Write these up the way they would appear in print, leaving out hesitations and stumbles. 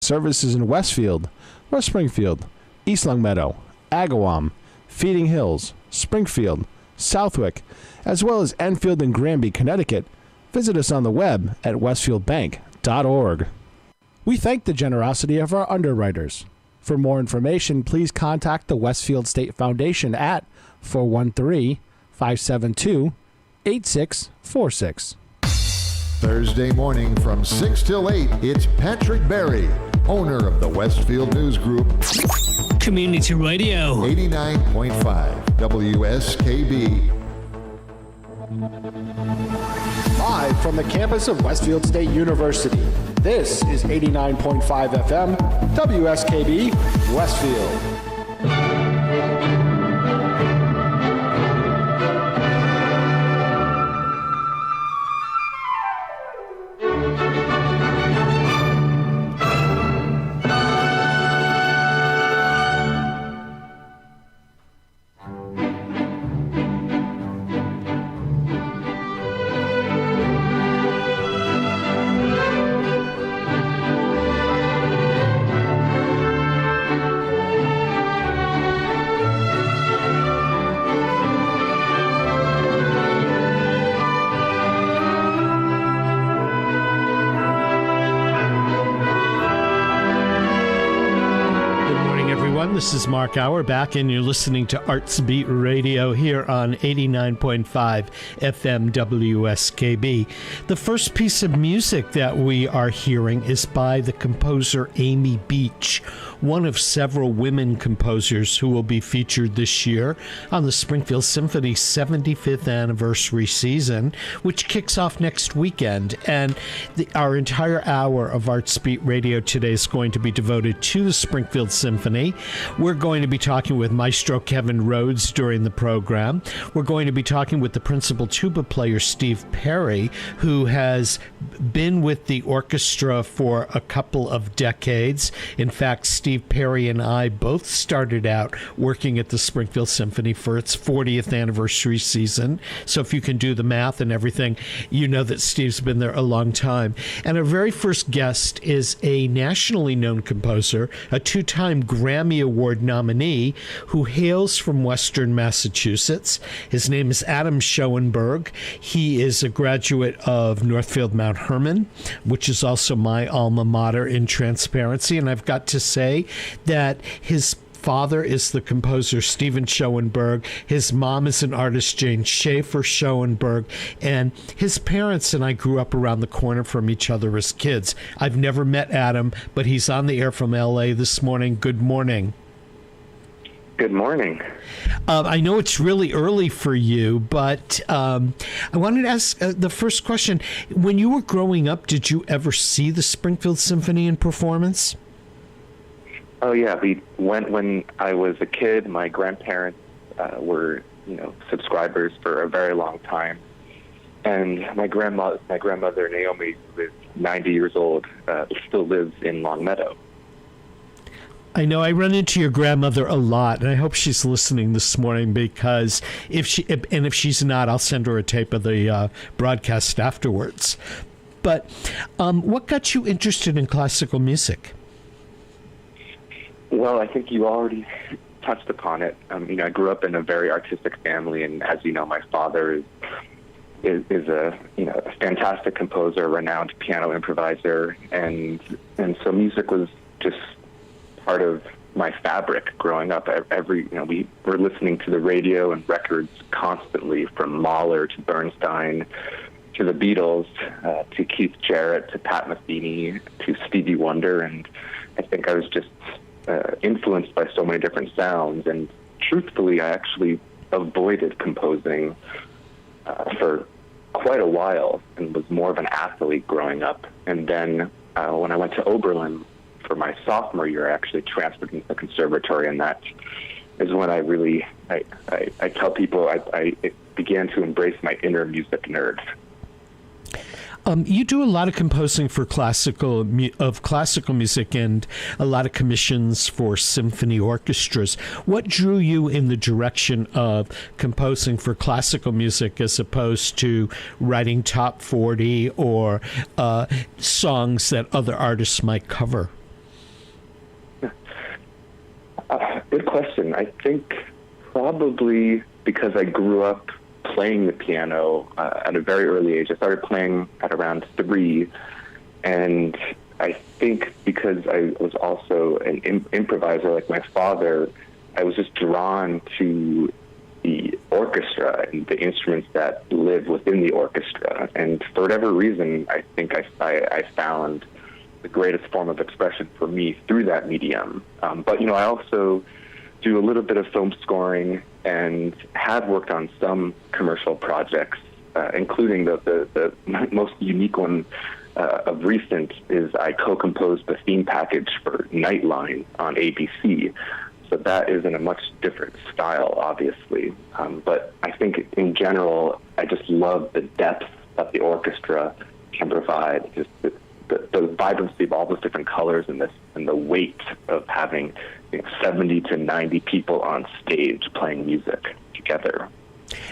services in Westfield, West Springfield, East Longmeadow, Agawam, Feeding Hills, Springfield, Southwick, as well as Enfield and Granby, Connecticut. Visit us on the web at westfieldbank.org. We thank the generosity of our underwriters. For more information, please contact the Westfield State Foundation at 413-572-8646. Thursday morning from 6 till 8, it's Patrick Berry, owner of the Westfield News Group. Community Radio. 89.5 WSKB. Live from the campus of Westfield State University, this is 89.5 FM, WSKB, Westfield. This is Mark Auerbach, and you're listening to Arts Beat Radio here on 89.5 FM WSKB. The first piece of music that we are hearing is by the composer Amy Beach, one of several women composers who will be featured this year on the Springfield Symphony 75th anniversary season, which kicks off next weekend. And our entire hour of Arts Beat Radio today is going to be devoted to the Springfield Symphony. We're going to be talking with Maestro Kevin Rhodes during the program. We're going to be talking with the principal tuba player, Steve Perry, who has been with the orchestra for a couple of decades. In fact, Steve Perry and I both started out working at the Springfield Symphony for its 40th anniversary season. So if you can do the math and everything, you know that Steve's been there a long time. And our very first guest is a nationally known composer, a two-time Grammy Award nominee who hails from Western Massachusetts. His name is Adam Schoenberg. He is a graduate of Northfield Mount Herman, which is also my alma mater in transparency. And I've got to say that his father is the composer Stephen Schoenberg. His mom is an artist, Jane Schaefer Schoenberg. And his parents and I grew up around the corner from each other as kids. I've never met Adam, but he's on the air from L.A. this morning. Good morning. Good morning. I know it's really early for you, but I wanted to ask the first question. When you were growing up, did you ever see the Springfield Symphony in performance? Oh, yeah. We went when I was a kid. My grandparents were, subscribers for a very long time. And my grandmother, Naomi, who is 90 years old, still lives in Longmeadow. I know I run into your grandmother a lot, and I hope she's listening this morning, because if she's not, I'll send her a tape of the broadcast afterwards. But what got you interested in classical music? Well, I think you already touched upon it. I grew up in a very artistic family, and as you know, my father is a fantastic composer, a renowned piano improviser, and so music was just part of my fabric growing up. We were listening to the radio and records constantly, from Mahler to Bernstein to the Beatles to Keith Jarrett to Pat Metheny to Stevie Wonder, and I think I was just influenced by so many different sounds. And truthfully, I actually avoided composing for quite a while and was more of an athlete growing up. And then when I went to Oberlin for my sophomore year, I actually transferred into the conservatory, and that is when I tell people I began to embrace my inner music nerd. You do a lot of composing for classical music and a lot of commissions for symphony orchestras. What drew you in the direction of composing for classical music as opposed to writing top 40 or songs that other artists might cover? Good question. I think probably because I grew up playing the piano at a very early age. I started playing at around 3, and I think because I was also an improviser like my father, I was just drawn to the orchestra and the instruments that live within the orchestra. And for whatever reason, I think I found the greatest form of expression for me through that medium. But, I also do a little bit of film scoring and have worked on some commercial projects, including the most unique one of recent is I co-composed the theme package for Nightline on ABC. So that is in a much different style, obviously. But I think in general, I just love the depth that the orchestra can provide, just the vibrancy of all those different colors and the weight of having 70 to 90 people on stage playing music together.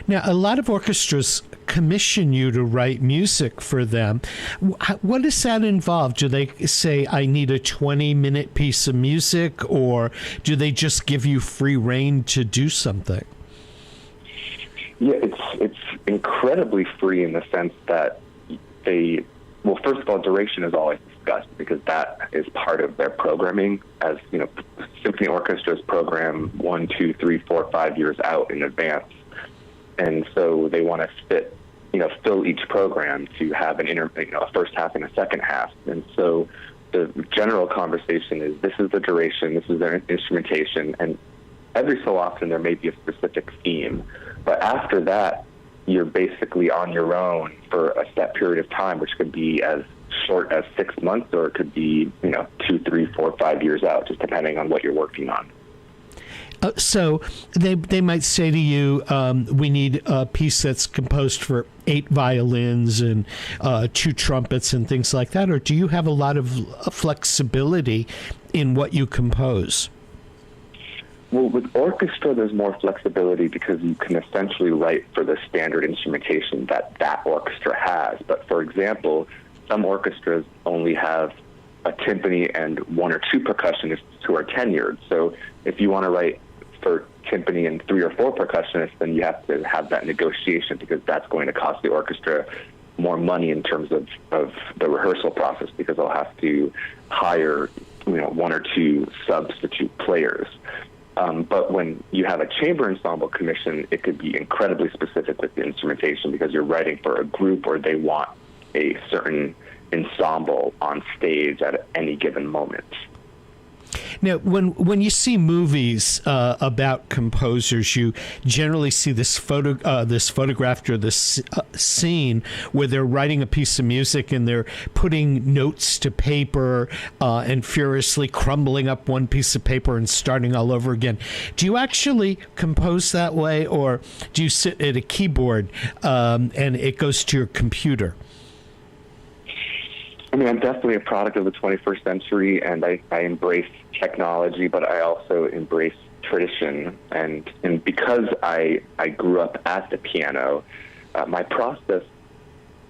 Now, a lot of orchestras commission you to write music for them. What does that involve? Do they say, I need a 20-minute piece of music, or do they just give you free rein to do something? Yeah, it's incredibly free in the sense that first of all, duration is always discussed because that is part of their programming. As symphony orchestras program 1, 2, 3, 4, 5 years out in advance. And so they want to fill each program to have a first half and a second half. And so the general conversation is, this is the duration, this is their instrumentation, and every so often there may be a specific theme. But after that, you're basically on your own for a set period of time, which could be as short as 6 months, or it could be 2, 3, 4, 5 years out, just depending on what you're working on. So they might say to you, we need a piece that's composed for 8 violins and 2 trumpets and things like that, or do you have a lot of flexibility in what you compose? Well, with orchestra, there's more flexibility because you can essentially write for the standard instrumentation that orchestra has. But for example, some orchestras only have a timpani and 1 or 2 percussionists who are tenured. So if you want to write for timpani and 3 or 4 percussionists, then you have to have that negotiation because that's going to cost the orchestra more money in terms of the rehearsal process because they'll have to hire 1 or 2 substitute players. But when you have a chamber ensemble commission, it could be incredibly specific with the instrumentation because you're writing for a group or they want a certain ensemble on stage at any given moment. Now, when you see movies about composers, you generally see this photographed or this scene where they're writing a piece of music and they're putting notes to paper and furiously crumbling up one piece of paper and starting all over again. Do you actually compose that way, or do you sit at a keyboard and it goes to your computer? I'm definitely a product of the 21st century, and I embrace technology, but I also embrace tradition. And because I grew up at the piano, my process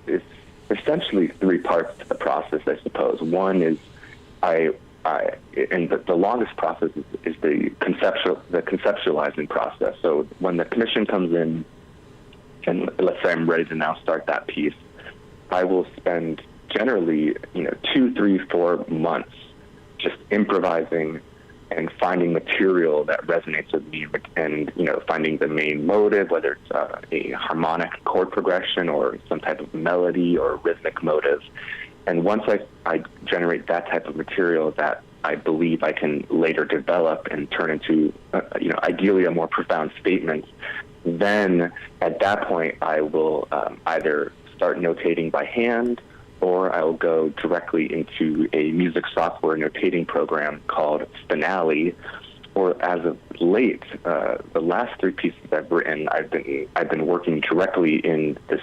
is essentially 3 parts to the process, I suppose. One is and the longest process is the conceptualizing process. So when the commission comes in, and let's say I'm ready to now start that piece, I will spend generally, 2, 3, 4 months just improvising and finding material that resonates with me and, finding the main motive, whether it's a harmonic chord progression or some type of melody or rhythmic motive. And once I generate that type of material that I believe I can later develop and turn into, ideally a more profound statement, then at that point I will either start notating by hand, or I'll go directly into a music software notating program called Finale. Or as of late, the last 3 pieces I've written, I've been working directly in this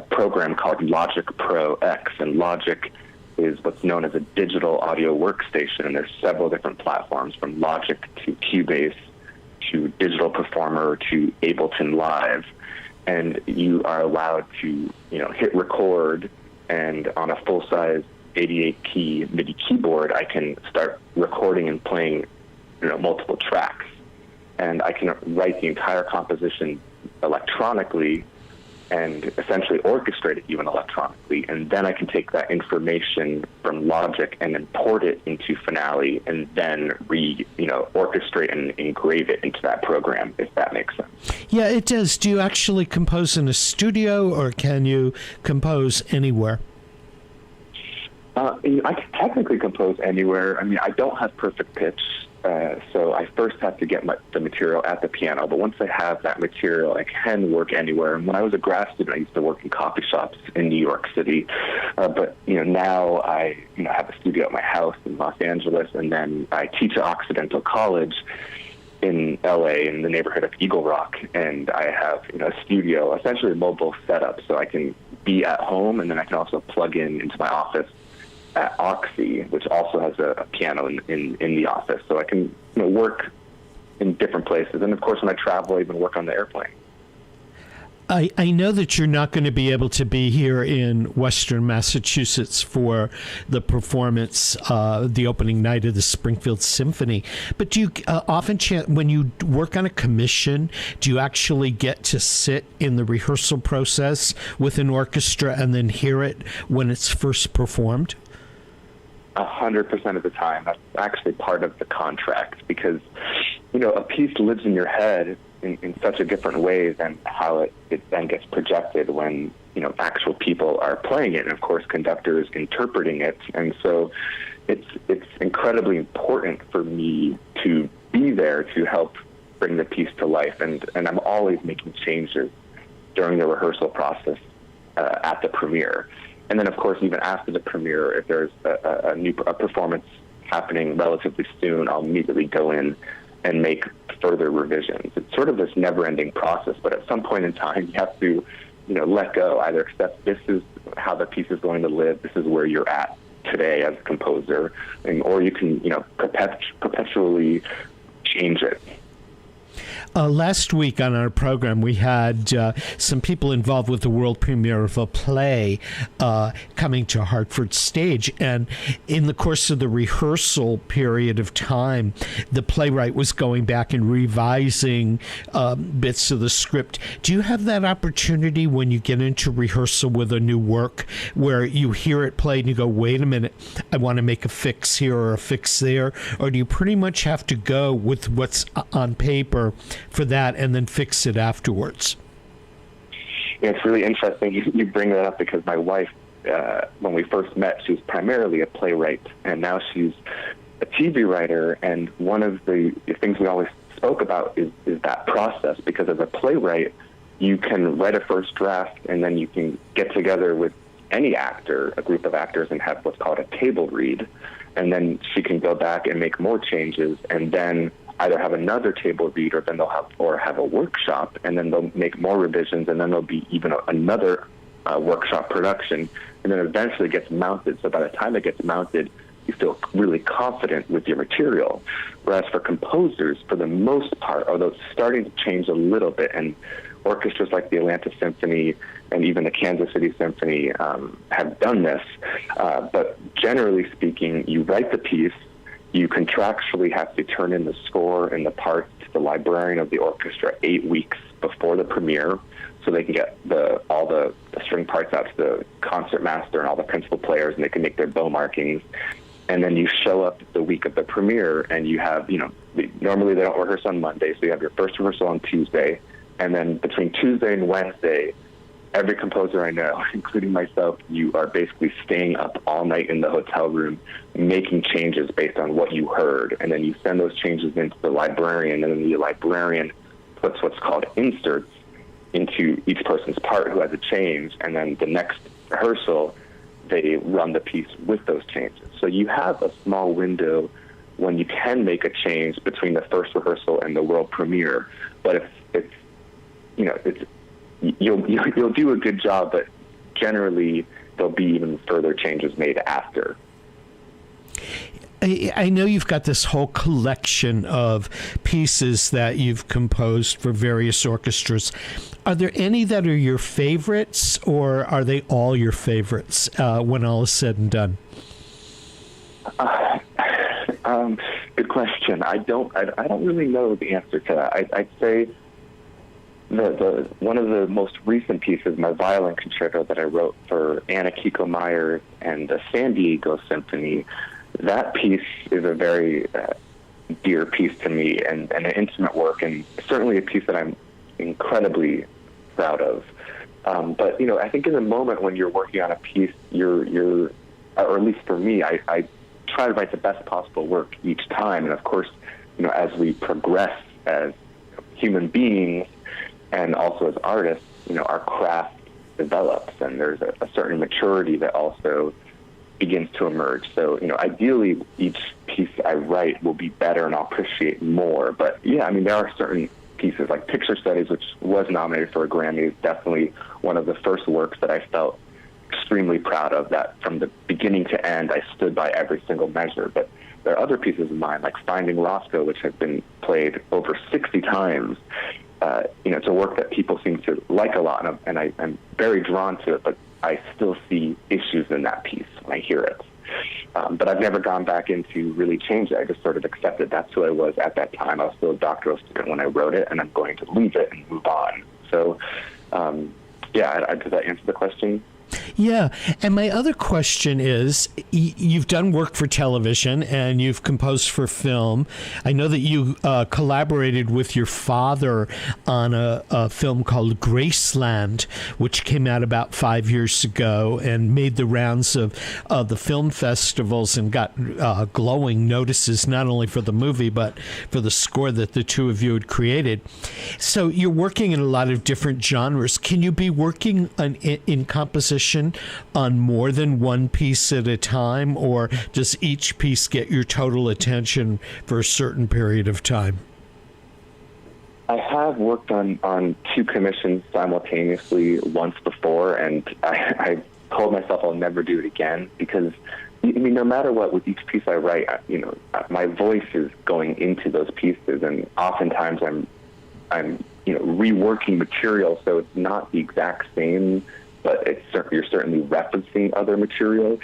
program called Logic Pro X, and Logic is what's known as a digital audio workstation. And there's several different platforms, from Logic to Cubase to Digital Performer to Ableton Live, and you are allowed to hit record. And on a full-size 88-key MIDI keyboard, I can start recording and playing, multiple tracks. and I can write the entire composition electronically and essentially orchestrate it even electronically. And then I can take that information from Logic and import it into Finale and then orchestrate and engrave it into that program, if that makes sense. Yeah, it does. Do you actually compose in a studio, or can you compose anywhere? I can technically compose anywhere. I mean, I don't have perfect pitch, so I first have to get the material at the piano. But once I have that material, I can work anywhere. And when I was a grad student, I used to work in coffee shops in New York City. But now I have a studio at my house in Los Angeles, and then I teach at Occidental College in LA in the neighborhood of Eagle Rock, and I have a studio, essentially a mobile setup, so I can be at home, and then I can also plug into my office at Oxy, which also has a piano in the office, so I can work in different places. And of course, when I travel, I even work on the airplane. I know that you're not going to be able to be here in Western Massachusetts for the performance, the opening night of the Springfield Symphony. But do you often, when you work on a commission, do you actually get to sit in the rehearsal process with an orchestra and then hear it when it's first performed? 100% of the time. That's actually part of the contract, because a piece lives in your head in such a different way than how it then gets projected when actual people are playing it, and of course conductors interpreting it. And so it's incredibly important for me to be there to help bring the piece to life, and I'm always making changes during the rehearsal process at the premiere. And then, of course, even after the premiere, if there's a performance happening relatively soon, I'll immediately go in and make further revisions. It's sort of this never-ending process, but at some point in time, you have to, let go. Either accept this is how the piece is going to live, this is where you're at today as a composer, or you can, perpetually change it. Last week on our program, we had some people involved with the world premiere of a play coming to Hartford Stage. And in the course of the rehearsal period of time, the playwright was going back and revising bits of the script. Do you have that opportunity when you get into rehearsal with a new work where you hear it played and you go, wait a minute, I want to make a fix here or a fix there? Or do you pretty much have to go with what's on paper for that and then fix it afterwards? Yeah, it's really interesting you bring that up, because my wife, when we first met, she was primarily a playwright, and now she's a TV writer. And one of the things we always spoke about is that process, because as a playwright, you can write a first draft, and then you can get together with any actor, a group of actors, and have what's called a table read. And then she can go back and make more changes, and then either have another table read, or then have a workshop, and then they'll make more revisions, and then there'll be even another workshop production, and then eventually gets mounted. So by the time it gets mounted, you feel really confident with your material. Whereas for composers, for the most part, although it's starting to change a little bit, and orchestras like the Atlanta Symphony and even the Kansas City Symphony have done this, but generally speaking, you write the piece, you contractually have to turn in the score and the parts to the librarian of the orchestra 8 weeks before the premiere, so they can get all the string parts out to the concertmaster and all the principal players, and they can make their bow markings. And then you show up the week of the premiere, and you have, normally they don't rehearse on Monday, so you have your first rehearsal on Tuesday, and then between Tuesday and Wednesday, every composer I know, including myself, you are basically staying up all night in the hotel room, making changes based on what you heard. And then you send those changes into the librarian, and then the librarian puts what's called inserts into each person's part who has a change. And then the next rehearsal, they run the piece with those changes. So you have a small window when you can make a change between the first rehearsal and the world premiere. But you'll do a good job, but generally there'll be even further changes made after. I know you've got this whole collection of pieces that you've composed for various orchestras. Are there any that are your favorites, or are they all your favorites when all is said and done? Good question. I don't really know the answer to that. I'd say the one of the most recent pieces, my violin concerto that I wrote for Anna Kiko Myers and the San Diego Symphony, that piece is a very dear piece to me and an intimate work, and certainly a piece that I'm incredibly proud of. But I think in the moment when you're working on a piece, you're or at least for me, I try to write the best possible work each time. And of course, as we progress as human beings and also as artists, our craft develops, and there's a certain maturity that also begins to emerge. So, ideally, each piece I write will be better and I'll appreciate more. But yeah, there are certain pieces like Picture Studies, which was nominated for a Grammy, is definitely one of the first works that I felt extremely proud of, that from the beginning to end I stood by every single measure. But there are other pieces of mine, like Finding Roscoe, which has been played over 60 times. It's a work that people seem to like a lot, and I'm very drawn to it, but I still see issues in that piece when I hear it. But I've never gone back in to really change it. I just sort of accepted that's who I was at that time. I was still a doctoral student when I wrote it, and I'm going to leave it and move on. So, does that answer the question? Yeah. And my other question is, you've done work for television and you've composed for film. I know that you collaborated with your father on a film called Graceland, which came out about 5 years ago and made the rounds of the film festivals and got glowing notices, not only for the movie, but for the score that the two of you had created. So you're working in a lot of different genres. Can you be working in composition on more than one piece at a time, or does each piece get your total attention for a certain period of time? I have worked on two commissions simultaneously once before, and I told myself I'll never do it again, because no matter what, with each piece I write, my voice is going into those pieces, and oftentimes I'm reworking material, so it's not the exact same, but you're certainly referencing other material.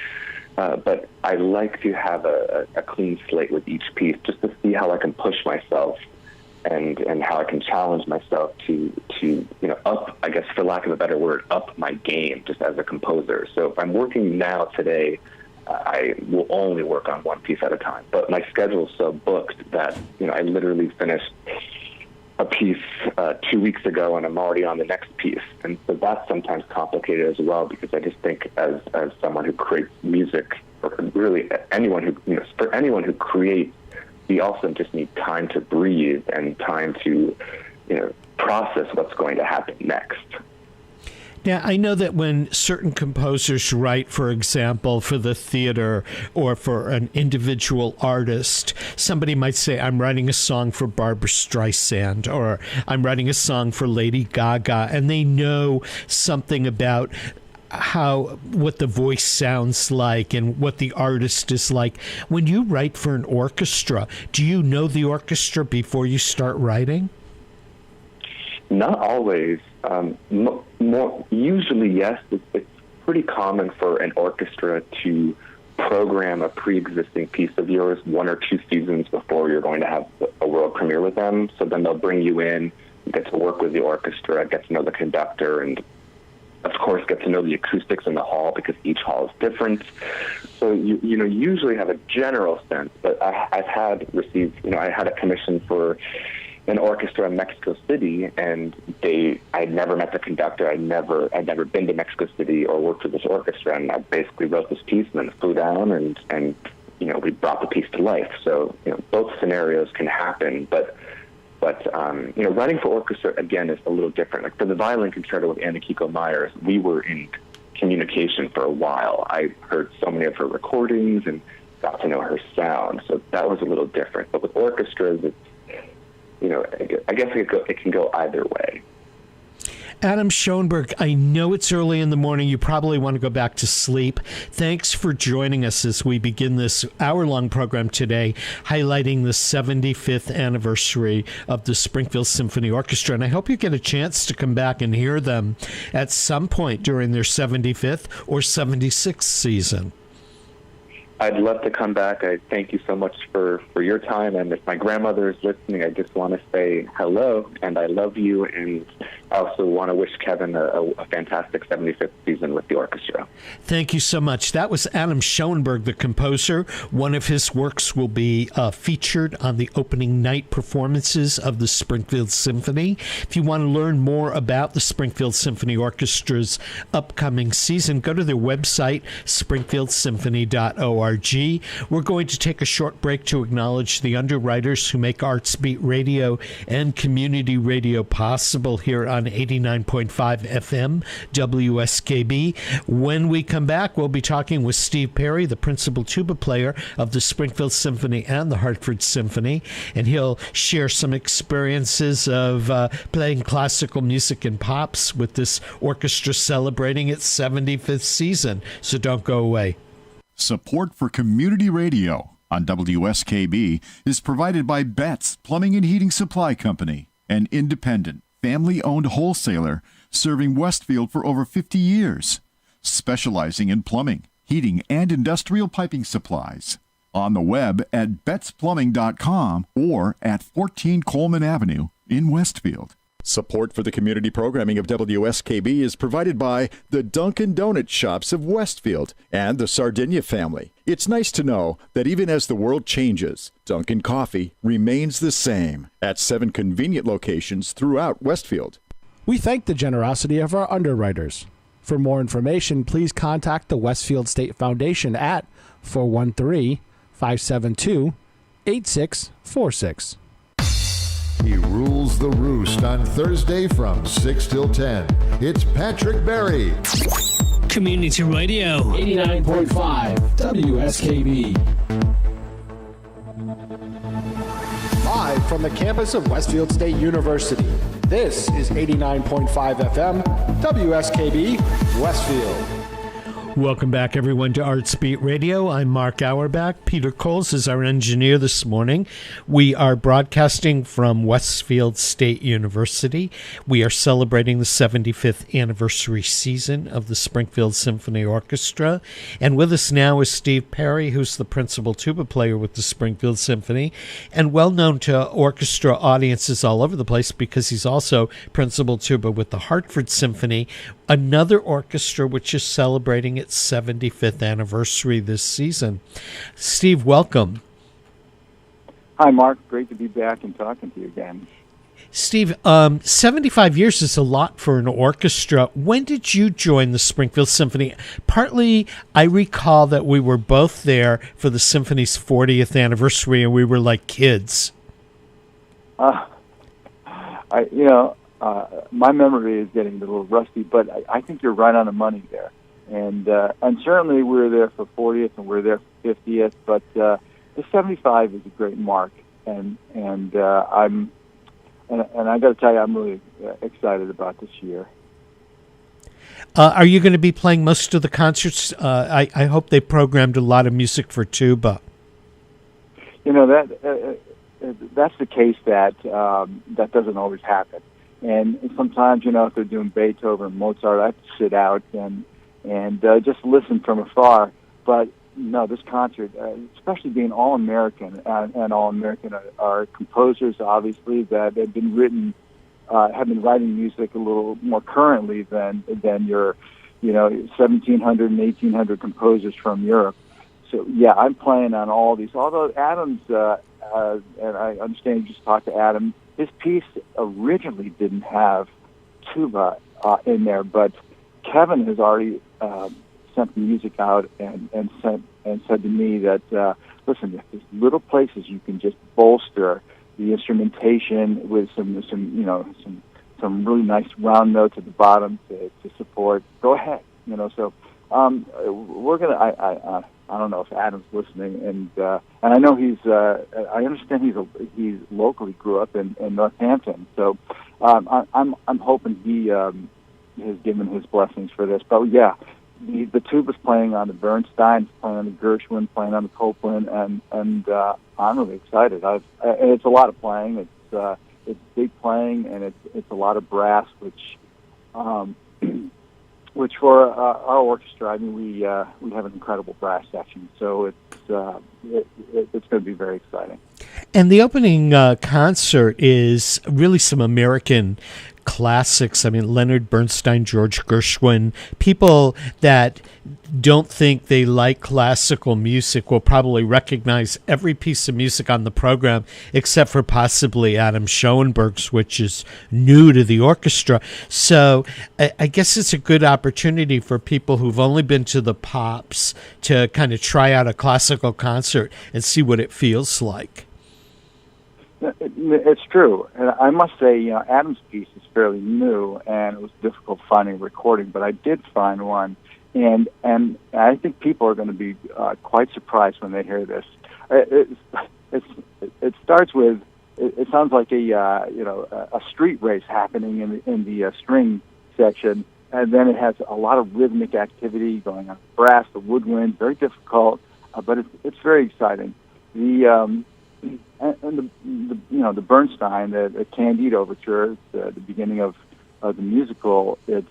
But I like to have a clean slate with each piece, just to see how I can push myself and how I can challenge myself to up, I guess, for lack of a better word, up my game just as a composer. So if I'm working now today, I will only work on one piece at a time. But my schedule is so booked that I literally finished a piece 2 weeks ago, and I'm already on the next piece. And so that's sometimes complicated as well, because I just think as someone who creates music, or really anyone who, for anyone who creates, we also just need time to breathe and time to, process what's going to happen next. Now, I know that when certain composers write, for example, for the theater or for an individual artist, somebody might say, I'm writing a song for Barbra Streisand, or I'm writing a song for Lady Gaga, and they know something about what the voice sounds like and what the artist is like. When you write for an orchestra, do you know the orchestra before you start writing? Not always. More usually, yes. It's pretty common for an orchestra to program a pre-existing piece of yours 1 or 2 seasons before you're going to have a world premiere with them. So then they'll bring you in, get to work with the orchestra, get to know the conductor, and of course get to know the acoustics in the hall, because each hall is different. So you usually have a general sense. But I had a commission for an orchestra in Mexico City, and I'd never met the conductor. I'd never been to Mexico City or worked with this orchestra, and I basically wrote this piece and then flew down and we brought the piece to life. So both scenarios can happen, but writing for orchestra again is a little different. Like for the violin concerto with Anna Kiko Myers, we were in communication for a while. I heard so many of her recordings and got to know her sound, so that was a little different. But with orchestras, it's I guess it can go either way. Adam Schoenberg, I know it's early in the morning. You probably want to go back to sleep. Thanks for joining us as we begin this hour-long program today, highlighting the 75th anniversary of the Springfield Symphony Orchestra. And I hope you get a chance to come back and hear them at some point during their 75th or 76th season. I'd love to come back. I thank you so much for your time. And if my grandmother is listening, I just want to say hello and I love you. And I also want to wish Kevin a fantastic 75th season with the orchestra. Thank you so much. That was Adam Schoenberg, the composer. One of his works will be featured on the opening night performances of the Springfield Symphony. If you want to learn more about the Springfield Symphony Orchestra's upcoming season, go to their website, springfieldsymphony.org. We're going to take a short break to acknowledge the underwriters who make Arts Beat Radio and community radio possible here on 89.5 FM WSKB. When we come back, we'll be talking with Steve Perry, the principal tuba player of the Springfield Symphony and the Hartford Symphony, and he'll share some experiences of playing classical music and pops with this orchestra celebrating its 75th season. So don't go away. Support for community radio on WSKB is provided by Betts Plumbing and Heating Supply Company, an independent, family-owned wholesaler serving Westfield for over 50 years, specializing in plumbing, heating, and industrial piping supplies. On the web at bettsplumbing.com or at 14 Coleman Avenue in Westfield. Support for the community programming of WSKB is provided by the Dunkin' Donut Shops of Westfield and the Sardinia family. It's nice to know that even as the world changes, Dunkin' Coffee remains the same at 7 convenient locations throughout Westfield. We thank the generosity of our underwriters. For more information, please contact the Westfield State Foundation at 413-572-8646. He rules the roost on Thursday from 6 till 10. It's Patrick Berry. Community Radio. 89.5 WSKB. Live from the campus of Westfield State University, this is 89.5 FM WSKB, Westfield. Welcome back, everyone, to Arts Beat Radio. I'm Mark Auerbach. Peter Coles is our engineer this morning. We are broadcasting from Westfield State University. We are celebrating the 75th anniversary season of the Springfield Symphony Orchestra. And with us now is Steve Perry, who's the principal tuba player with the Springfield Symphony, and well known to orchestra audiences all over the place because he's also principal tuba with the Hartford Symphony, another orchestra which is celebrating its 75th anniversary this season. Steve, welcome. Hi, Mark. Great to be back and talking to you again. Steve, 75 years is a lot for an orchestra. When did you join the Springfield Symphony? Partly, I recall that we were both there for the symphony's 40th anniversary, and we were like kids. My memory is getting a little rusty, but I think you're right on the money there. And certainly we were there for 40th and we're there for 50th, but the 75 is a great mark. And I got to tell you, I'm really excited about this year. Are you going to be playing most of the concerts? I hope they programmed a lot of music for tuba. You know, that's the case that doesn't always happen. And sometimes, you know, if they're doing Beethoven or Mozart, I have to sit out and just listen from afar. But no, this concert, especially being all-American, and all-American are composers, obviously, that have been writing music a little more currently than your, 1700 and 1800 composers from Europe. So, yeah, I'm playing on all these. Although Adam's, and I understand you just talked to Adam, his piece originally didn't have tuba in there, but Kevin has already sent the music out and said to me that listen, if there's little places you can just bolster the instrumentation with some really nice round notes at the bottom to support, go ahead. So we're gonna. I don't know if Adam's listening, and I know he's. I understand he's locally grew up in Northampton, so I'm hoping he has given his blessings for this. But yeah, the tuba's playing on the Bernstein, playing on the Gershwin, playing on the Copeland, and I'm really excited. It's a lot of playing. It's big playing, and it's a lot of brass, which which for our orchestra, I mean, we have an incredible brass section, so it's going to be very exciting. And the opening concert is really some American classics. I mean, Leonard Bernstein, George Gershwin, people that don't think they like classical music will probably recognize every piece of music on the program except for possibly Adam Schoenberg's, which is new to the orchestra. So I guess it's a good opportunity for people who've only been to the Pops to kind of try out a classical concert and see what it feels like. It's true. And I must say, Adam's piece is fairly new, and it was difficult finding a recording, but I did find one. And I think people are going to be quite surprised when they hear this. It starts with, it sounds like a street race happening in the string section, and then it has a lot of rhythmic activity going on, brass, the woodwind, very difficult, but it's very exciting. The Bernstein, the Candide overture, the beginning of the musical. It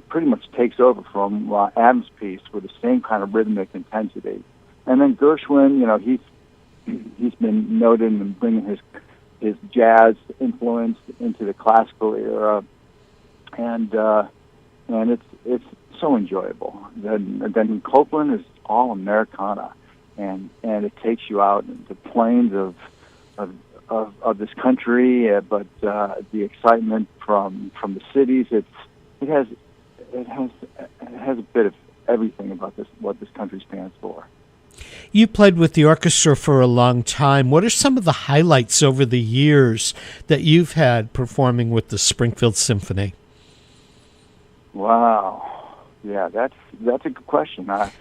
pretty much takes over from Adam's piece with the same kind of rhythmic intensity. And then Gershwin, he's been noted in bringing his jazz influence into the classical era, and it's so enjoyable. Then Copeland is all Americana, and it takes you out into the plains of this country, but the excitement from the cities, it has a bit of everything about what this country stands for. You played with the orchestra for a long time. What are some of the highlights over the years that you've had performing with the Springfield Symphony? Wow, yeah, that's a good question. I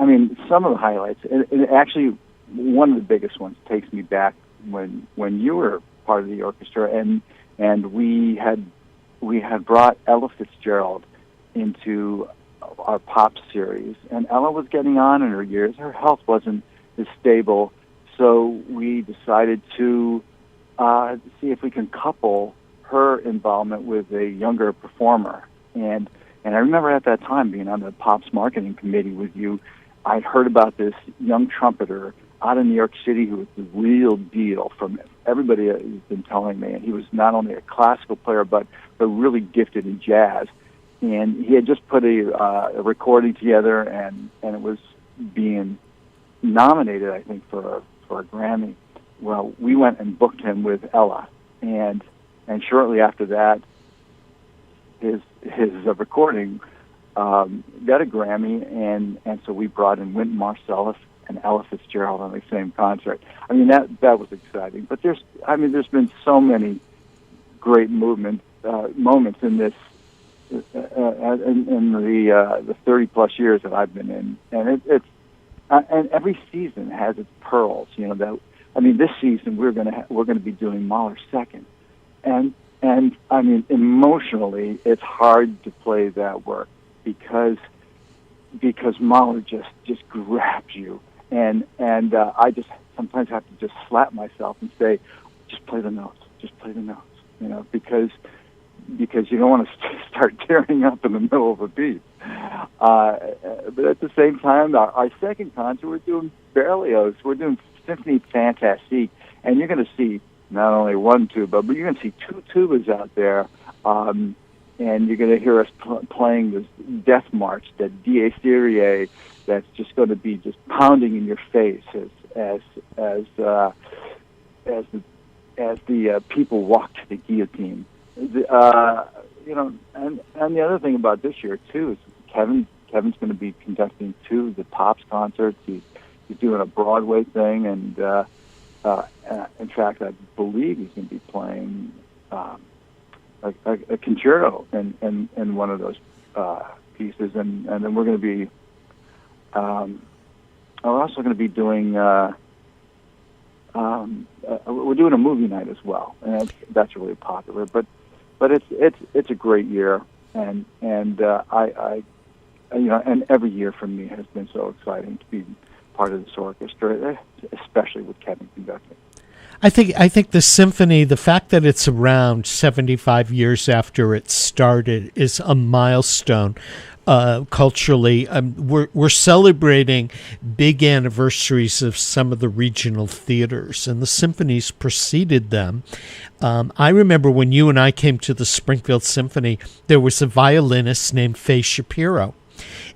mean, some of the highlights, and actually one of the biggest ones takes me back when you were part of the orchestra, and we had brought Ella Fitzgerald into our pop series, and Ella was getting on in her years. Her health wasn't as stable, so we decided to see if we can couple her involvement with a younger performer. And I remember at that time being on the Pops marketing committee with you, I'd heard about this young trumpeter out of New York City who was the real deal from everybody has been telling me. And he was not only a classical player, but really gifted in jazz. And he had just put a recording together, and it was being nominated, I think, for a Grammy. Well, we went and booked him with Ella, and shortly after that, his recording got a Grammy, and so we brought in Wynton Marsalis and Ella Fitzgerald on the same concert. I mean, that was exciting. But there's been so many great moments in this in the 30+ years that I've been in, and and every season has its pearls. This season we're going to be doing Mahler's Second, and I mean, emotionally, it's hard to play that work because Mahler just grabs you, and I just sometimes have to just slap myself and say, just play the notes, because you don't want to start tearing up in the middle of a beat. But at the same time, our second concert, we're doing Berlioz, we're doing Symphony Fantastique, and you're going to see not only one tuba, but you're going to see two tubas out there, and you're going to hear us playing this Death March, that Dies Irae, that's just going to be just pounding in your face as the people walk to the guillotine. And the other thing about this year too is Kevin's going to be conducting two of the Pops concerts. He's doing a Broadway thing, and in fact, I believe he's going to be playing a concerto in one of those pieces, and then we're going to be we're also going to be doing we're doing a movie night as well, and that's really popular. But it's a great year, and I and every year for me has been so exciting to be part of this orchestra, especially with Kevin conducting. I think the symphony, the fact that it's around 75 years after it started, is a milestone. Culturally, we're celebrating big anniversaries of some of the regional theaters, and the symphonies preceded them. I remember when you and I came to the Springfield Symphony, there was a violinist named Faye Shapiro.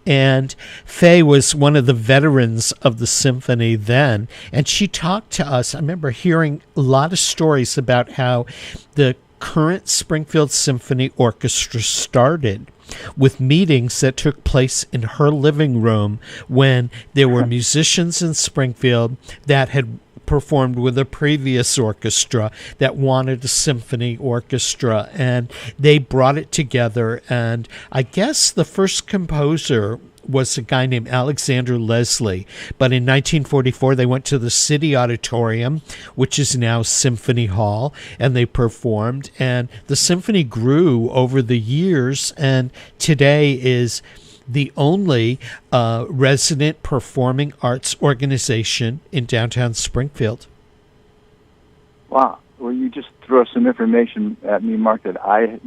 And Faye was one of the veterans of the symphony then, and she talked to us. I remember hearing a lot of stories about how the current Springfield Symphony Orchestra started with meetings that took place in her living room when there were musicians in Springfield that had performed with a previous orchestra that wanted a symphony orchestra, and they brought it together. And I guess the first composer was a guy named Alexander Leslie, but in 1944 they went to the City Auditorium, which is now Symphony Hall, and they performed, and the symphony grew over the years, and today is the only resident performing arts organization in downtown Springfield. Wow. Well, you just threw some information at me, Mark, that I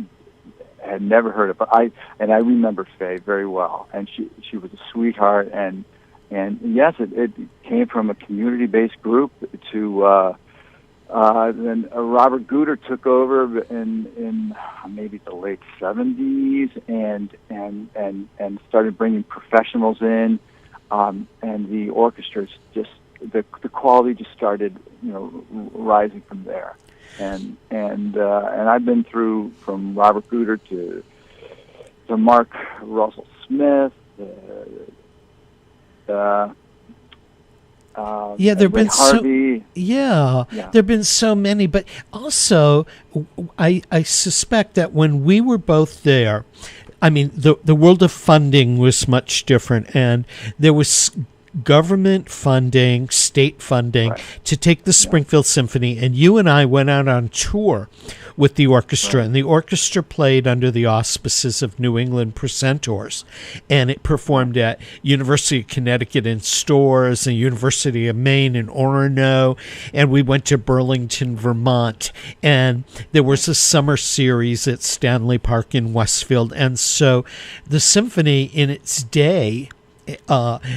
had never heard of. But I remember Faye very well, and she was a sweetheart, and yes, it came from a community-based group to then Robert Guter took over in maybe the late 70s and started bringing professionals in, and the orchestras just the quality just started rising from there. And I've been through from Robert Guter to Mark Russell Smith. There've been there've been so many, but also I suspect that when we were both there, I mean the world of funding was much different, and there was government funding, state funding to take the Springfield Symphony, and you and I went out on tour with the orchestra, and the orchestra played under the auspices of New England Presentors, and it performed at University of Connecticut in Storrs and University of Maine in Orono, and we went to Burlington, Vermont, and there was a summer series at Stanley Park in Westfield, and so the symphony in its day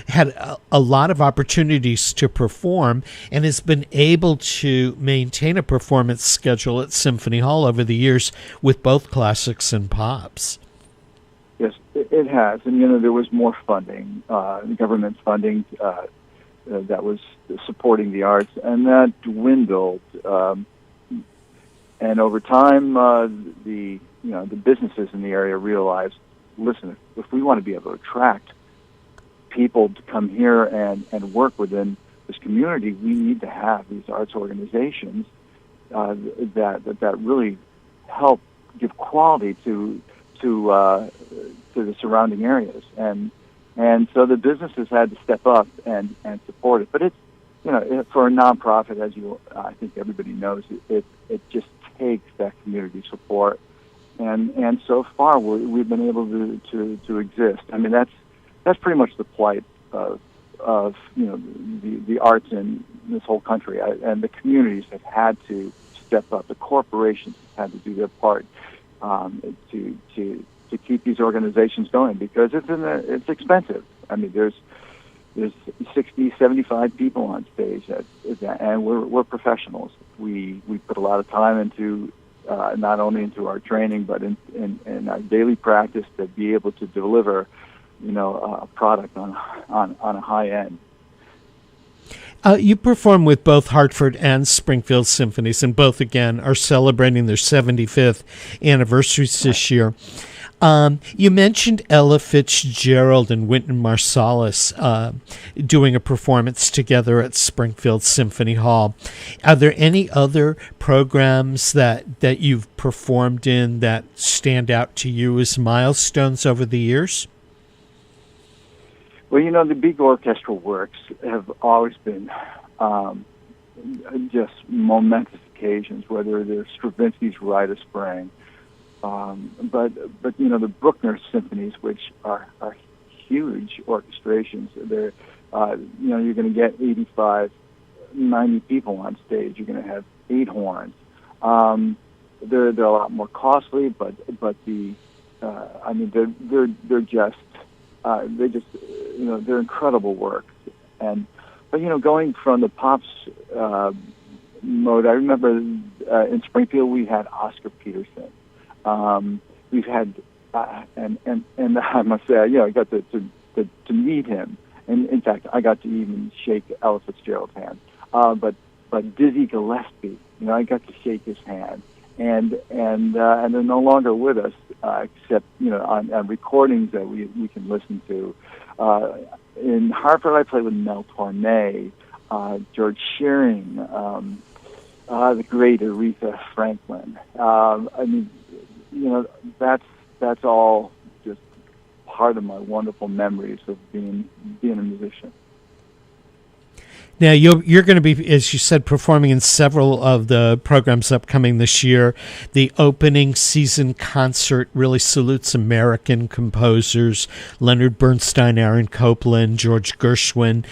had a lot of opportunities to perform, and has been able to maintain a performance schedule at Symphony Hall over the years with both classics and pops. Yes, it has. And, there was more funding, government funding that was supporting the arts, and that dwindled. And over time, the businesses in the area realized, listen, if we want to be able to attract people to come here and work within this community, we need to have these arts organizations that really help give quality to the surrounding areas, and so the businesses had to step up and support it. But it's for a nonprofit, as I think everybody knows, it just takes that community support, and so far we've been able to exist. I mean, that's pretty much the plight of the arts in this whole country, and the communities have had to step up. The corporations have had to do their part to keep these organizations going, because it's expensive. I mean, there's 60, 75 people on stage, and we're professionals. We put a lot of time into not only into our training, but in our daily practice to be able to deliver a product on a high end. You perform with both Hartford and Springfield Symphonies, and both, again, are celebrating their 75th anniversaries this year. You mentioned Ella Fitzgerald and Wynton Marsalis doing a performance together at Springfield Symphony Hall. Are there any other programs that you've performed in that stand out to you as milestones over the years? Well, the big orchestral works have always been just momentous occasions, whether they're Stravinsky's Rite of Spring, but the Bruckner symphonies, which are huge orchestrations. They're you're going to get 85, 90 people on stage. You're going to have horns. They're a lot more costly, but the I mean they're just they're incredible work. But going from the pops mode, I remember in Springfield we had Oscar Peterson. We've had and I must say, I got to meet him, and in fact I got to even shake Ella Fitzgerald's hand. But Dizzy Gillespie, I got to shake his hand, and they're no longer with us, except on recordings that we can listen to. In Hartford, I played with Mel Torme, George Shearing, the great Aretha Franklin. I mean, that's all just part of my wonderful memories of being a musician. Now, you're going to be, as you said, performing in several of the programs upcoming this year. The opening season concert really salutes American composers, Leonard Bernstein, Aaron Copland, George Gershwin.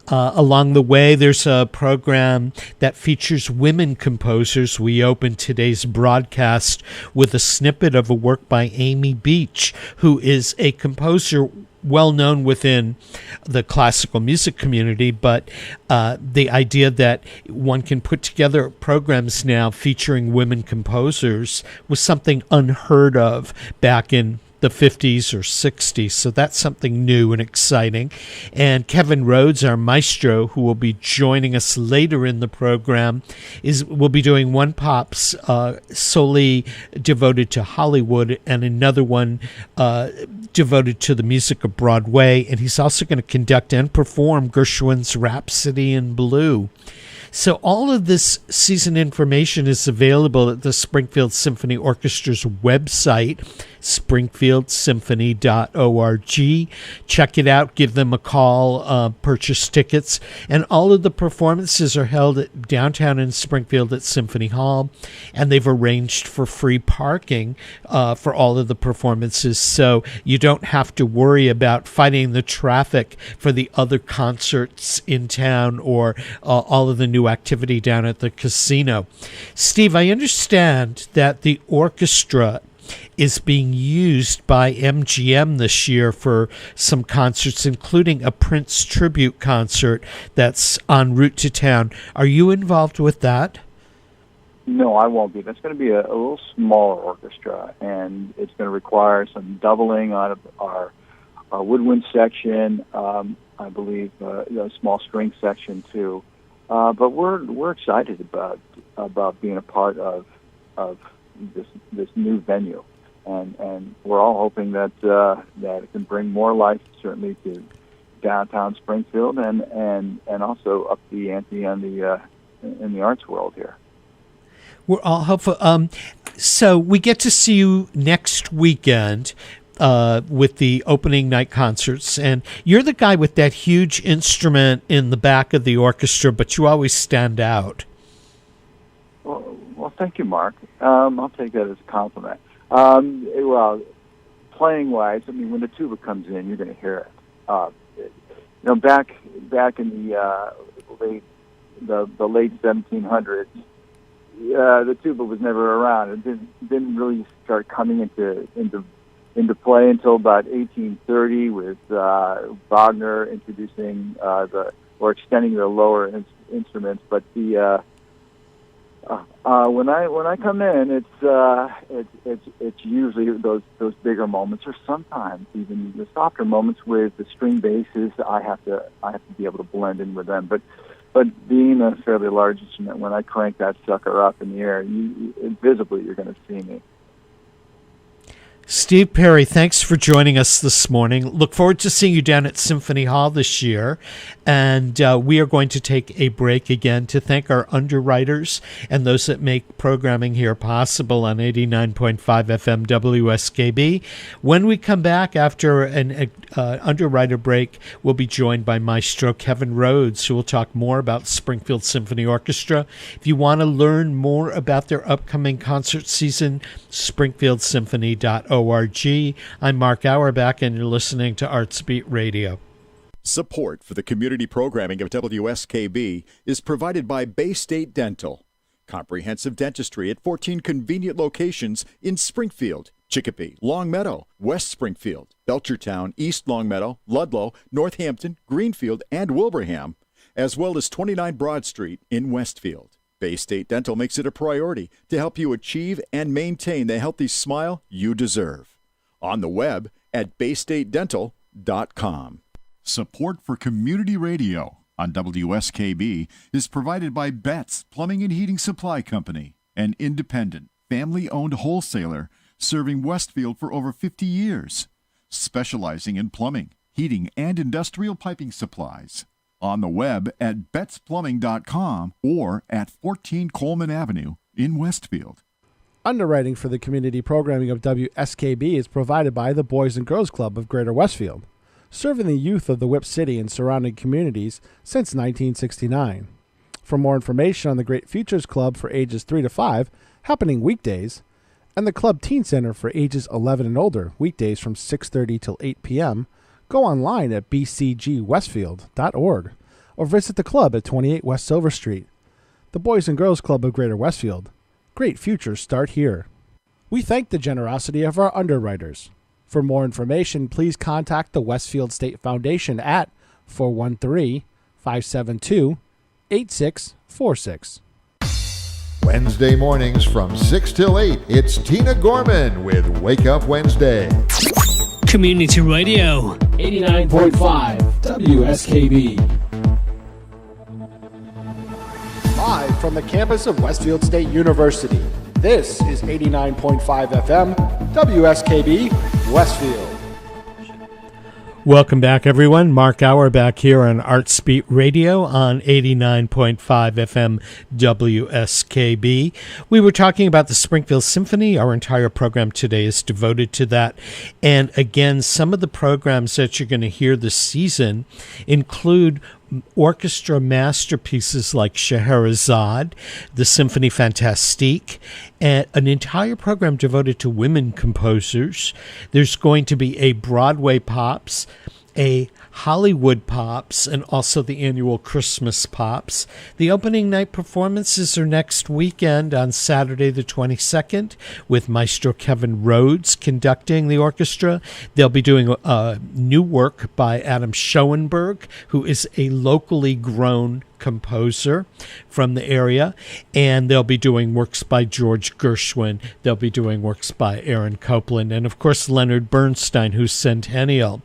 Along the way, there's a program that features women composers. We opened today's broadcast with a snippet of a work by Amy Beach, who is a composer well known within the classical music community, but the idea that one can put together programs now featuring women composers was something unheard of back in the 50s or 60s, so that's something new and exciting. And Kevin Rhodes, our maestro, who will be joining us later in the program, will be doing one pops solely devoted to Hollywood and another one devoted to the music of Broadway, and he's also going to conduct and perform Gershwin's Rhapsody in Blue. So all of this season information is available at the Springfield Symphony Orchestra's website, springfieldsymphony.org. Check it out, give them a call, purchase tickets. And all of the performances are held at downtown in Springfield at Symphony Hall, and they've arranged for free parking for all of the performances, so you don't have to worry about fighting the traffic for the other concerts in town or all of the new activity down at the casino. Steve, I understand that the orchestra is being used by MGM this year for some concerts, including a Prince tribute concert that's en route to town. Are you involved with that? No, I won't be. That's going to be a little smaller orchestra, and it's going to require some doubling out of our woodwind section, I believe a small string section too. But we're excited about being a part of this new venue, and we're all hoping that it can bring more life, certainly, to downtown Springfield and also up the ante in the arts world here. We're all hopeful. So we get to see you next weekend with the opening night concerts, and you're the guy with that huge instrument in the back of the orchestra, but you always stand out. Well, thank you, Mark. I'll take that as a compliment. Well, playing-wise, I mean, when the tuba comes in, you're going to hear it. Back in the late 1700s, the tuba was never around. It didn't really start coming into play until about 1830 with Wagner introducing extending the lower instruments. But when I come in, it's usually those bigger moments, or sometimes even the softer moments with the string basses. I have to be able to blend in with them. But being a fairly large instrument, when I crank that sucker up in the air, visibly you're going to see me. Steve Perry, thanks for joining us this morning. Look forward to seeing you down at Symphony Hall this year. And we are going to take a break again to thank our underwriters and those that make programming here possible on 89.5 FM WSKB. When we come back after an underwriter break, we'll be joined by Maestro Kevin Rhodes, who will talk more about Springfield Symphony Orchestra. If you want to learn more about their upcoming concert season, springfieldsymphony.org. I'm Mark Auerbach, and you're listening to ArtsBeat Radio. Support for the community programming of WSKB is provided by Bay State Dental. Comprehensive dentistry at 14 convenient locations in Springfield, Chicopee, Longmeadow, West Springfield, Belchertown, East Longmeadow, Ludlow, Northampton, Greenfield, and Wilbraham, as well as 29 Broad Street in Westfield. Bay State Dental makes it a priority to help you achieve and maintain the healthy smile you deserve. On the web at baystatedental.com. Support for community radio on WSKB is provided by Betts Plumbing and Heating Supply Company, an independent, family-owned wholesaler serving Westfield for over 50 years, specializing in plumbing, heating, and industrial piping supplies. On the web at bettsplumbing.com or at 14 Coleman Avenue in Westfield. Underwriting for the community programming of WSKB is provided by the Boys and Girls Club of Greater Westfield, serving the youth of the Whip City and surrounding communities since 1969. For more information on the Great Futures Club for ages 3 to 5, happening weekdays, and the Club Teen Center for ages 11 and older, weekdays from 6:30 till 8 p.m., go online at bcgwestfield.org or visit the club at 28 West Silver Street. The Boys and Girls Club of Greater Westfield. Great futures start here. We thank the generosity of our underwriters. For more information, please contact the Westfield State Foundation at 413-572-8646. Wednesday mornings from 6 till 8, it's Tina Gorman with Wake Up Wednesday. Community Radio. 89.5 WSKB. Live from the campus of Westfield State University, this is 89.5 FM WSKB Westfield. Welcome back, everyone. Mark Hour back here on Arts Beat Radio on 89.5 FM WSKB. We were talking about the Springfield Symphony. Our entire program today is devoted to that. And again, some of the programs that you're going to hear this season include orchestra masterpieces like Scheherazade, the Symphonie Fantastique, and an entire program devoted to women composers. There's going to be a Broadway Pops, a Hollywood Pops, and also the annual Christmas Pops. The opening night performances are next weekend on Saturday the 22nd with Maestro Kevin Rhodes conducting the orchestra. They'll be doing new work by Adam Schoenberg, who is a locally grown composer from the area, and they'll be doing works by George Gershwin. They'll be doing works by Aaron Copland, and of course Leonard Bernstein, whose centennial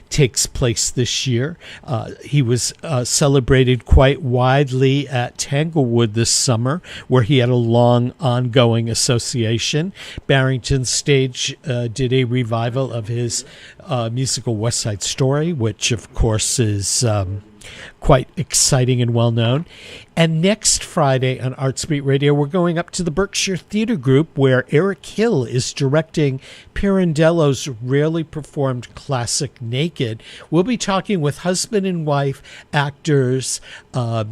takes place this year. He was celebrated quite widely at Tanglewood this summer, where he had a long ongoing association. Barrington Stage did a revival of his musical West Side Story, which of course is quite exciting and well known. And next Friday on Arts Beat Radio, we're going up to the Berkshire Theater Group, where Eric Hill is directing Pirandello's rarely performed classic Naked. We'll be talking with husband and wife actors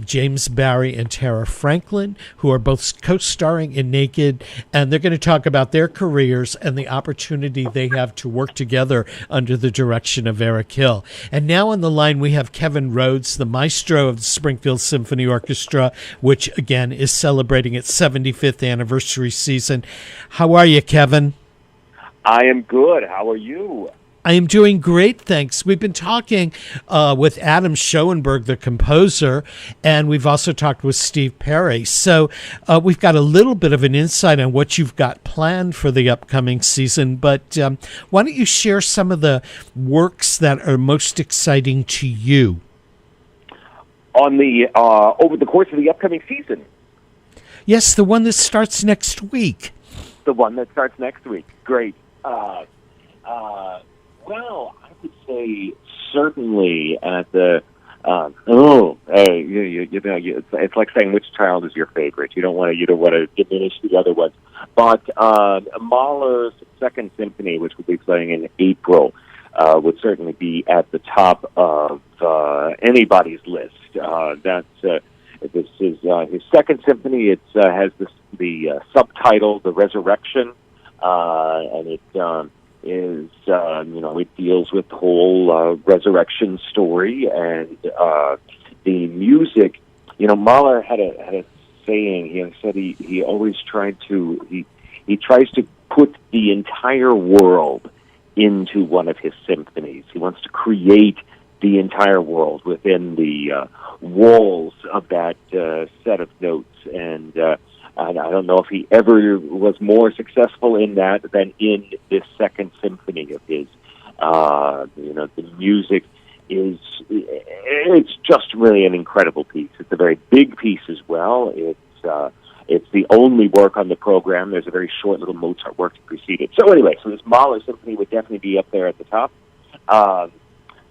James Barry and Tara Franklin, who are both co-starring in Naked, and they're going to talk about their careers and the opportunity they have to work together under the direction of Eric Hill. And now on the line we have Kevin Rhodes, the maestro of the Springfield Symphony Orchestra, which again is celebrating its 75th anniversary season. How are you, Kevin? I am good. How are you? I am doing great, thanks. We've been talking with Adam Schoenberg, the composer, and we've also talked with Steve Perry. So we've got a little bit of an insight on what you've got planned for the upcoming season, but why don't you share some of the works that are most exciting to you? On the over the course of the upcoming season. Yes, the one that starts next week. The one that starts next week. Great. Well, I would say certainly at the. It's like saying which child is your favorite. You don't want to diminish the other ones. But Mahler's Second Symphony, which we'll be playing in April, would certainly be at the top of anybody's list. This is his Second Symphony. It has the subtitle, "The Resurrection," and it is it deals with the whole resurrection story and the music. Mahler had a saying, he said he always tried to, he tries to put the entire world into one of his symphonies. He wants to create the entire world within the walls of that set of notes. And I don't know if he ever was more successful in that than in this second symphony of his. The music it's just really an incredible piece. It's a very big piece as well. It's the only work on the program. There's a very short little Mozart work to precede it. So anyway, so this Mahler Symphony would definitely be up there at the top.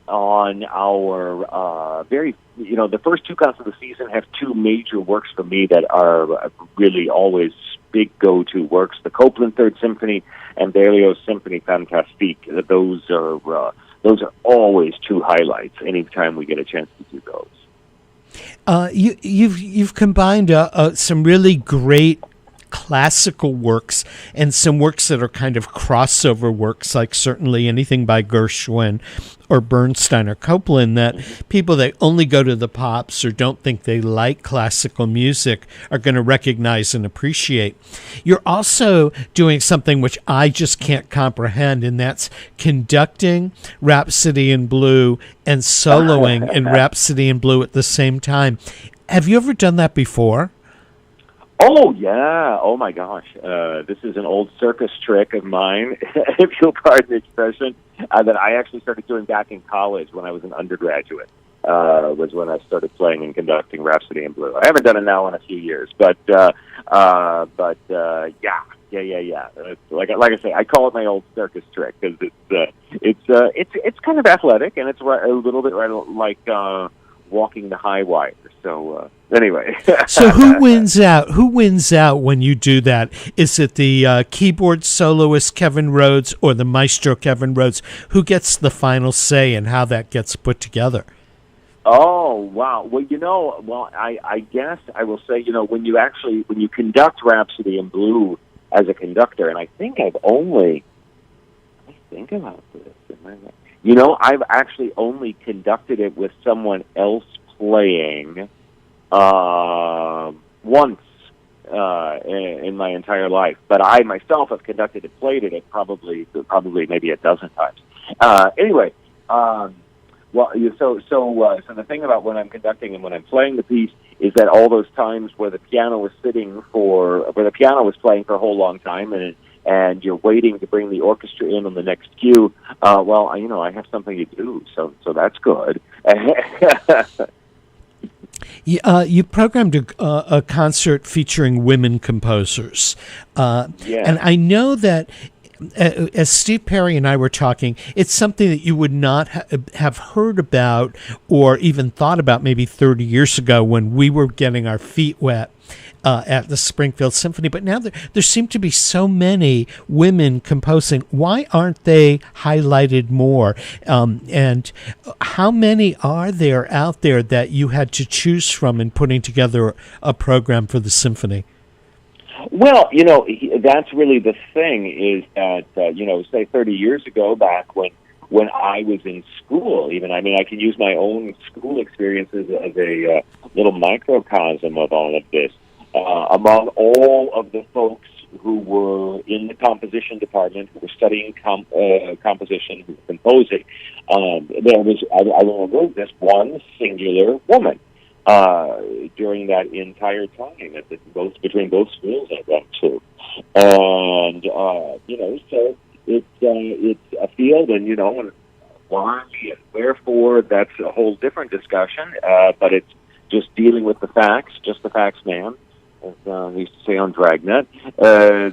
On our the first two cuts of the season have two major works for me that are really always big go-to works: the Copland Third Symphony and Berlioz Symphonie Fantastique. Those are always two highlights anytime we get a chance to do those. You've combined some really great classical works and some works that are kind of crossover works, like certainly anything by Gershwin or Bernstein or Copland, that people that only go to the pops or don't think they like classical music are going to recognize and appreciate. You're also doing something which I just can't comprehend, and that's conducting Rhapsody in Blue and soloing in Rhapsody in Blue at the same time. Have you ever done that before? Oh, yeah. Oh, my gosh. This is an old circus trick of mine, if you'll pardon the expression, that I actually started doing back in college when I was an undergraduate, was when I started playing and conducting Rhapsody in Blue. I haven't done it now in a few years, but yeah. Like I say, I call it my old circus trick because it's kind of athletic, and it's a little bit like walking the high wire. So anyway. So who wins out? Who wins out when you do that? Is it the keyboard soloist Kevin Rhodes or the maestro Kevin Rhodes? Who gets the final say in how that gets put together? Oh, wow. Well, I guess I will say, when you conduct Rhapsody in Blue as a conductor, and I think I've only, let me think about this. I've actually only conducted it with someone else playing once in my entire life, but I myself have conducted and played it probably maybe a dozen times. Anyway, so the thing about when I'm conducting and when I'm playing the piece is that all those times where the piano was playing for a whole long time and you're waiting to bring the orchestra in on the next cue, I have something to do, so that's good. You programmed a concert featuring women composers. And I know that as Steve Perry and I were talking, it's something that you would not have heard about or even thought about maybe 30 years ago when we were getting our feet wet at the Springfield Symphony. But now there seem to be so many women composing. Why aren't they highlighted more? And how many are there out there that you had to choose from in putting together a program for the symphony? Well, that's really the thing is that, say 30 years ago, back when I was in school, I can use my own school experiences as a little microcosm of all of this. Among all of the folks who were in the composition department, who were studying composition, who were composing, there was, I remember, this one singular woman during that entire time between both schools I went to. And, so it's a field, and, why and wherefore, that's a whole different discussion, but it's just dealing with the facts, just the facts, man. As we used to say on Dragnet, there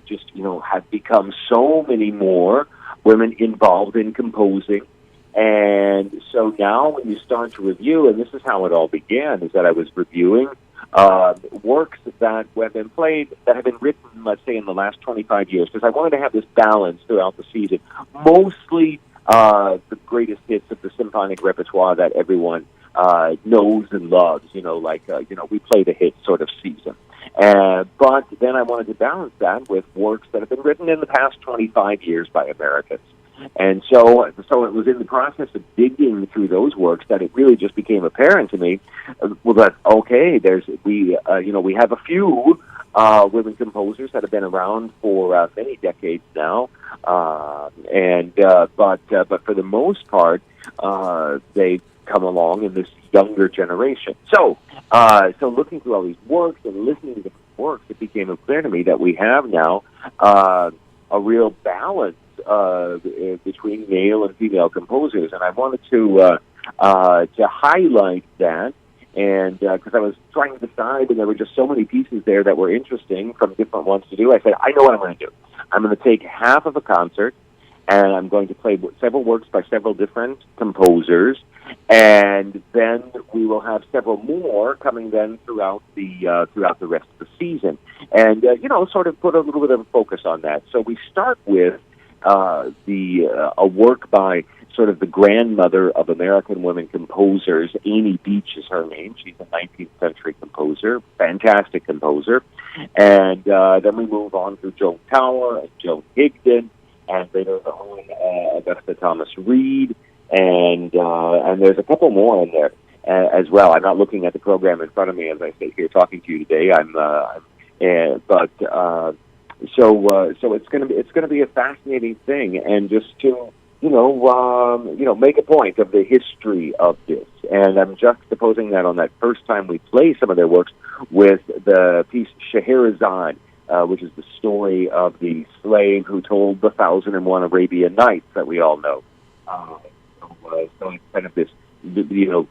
just have become so many more women involved in composing, and so now when you start to review, and this is how it all began, is that I was reviewing works that have been played, that have been written, let's say, in the last 25 years, because I wanted to have this balance throughout the season. Mostly the greatest hits of the symphonic repertoire that everyone knows and loves, we play the hit sort of season. But then I wanted to balance that with works that have been written in the past 25 years by Americans. And so it was in the process of digging through those works that it really just became apparent to me, well, that okay, we have a few women composers that have been around for many decades now, but for the most part, they've come along in this younger generation. So looking through all these works and listening to the works, it became clear to me that we have now a real balance between male and female composers, and I wanted to highlight that. And because I was trying to decide, and there were just so many pieces there that were interesting from different ones to do, I said, I know what I'm going to do. I'm going to take half of a concert, and I'm going to play several works by several different composers, and then we will have several more coming then throughout the rest of the season, and sort of put a little bit of a focus on that. So we start with a work by sort of the grandmother of American women composers. Amy Beach is her name. She's a 19th century composer, fantastic composer. And then we move on to Joan Tower and Joan Higdon, and later on Augusta Thomas Reed, and there's a couple more in there as well. I'm not looking at the program in front of me as I sit here talking to you today. So it's going to be a fascinating thing, and just to make a point of the history of this. And I'm juxtaposing that on that first time we play some of their works with the piece Scheherazade, which is the story of the slave who told the 1,001 Arabian Nights that we all know. So it's kind of this,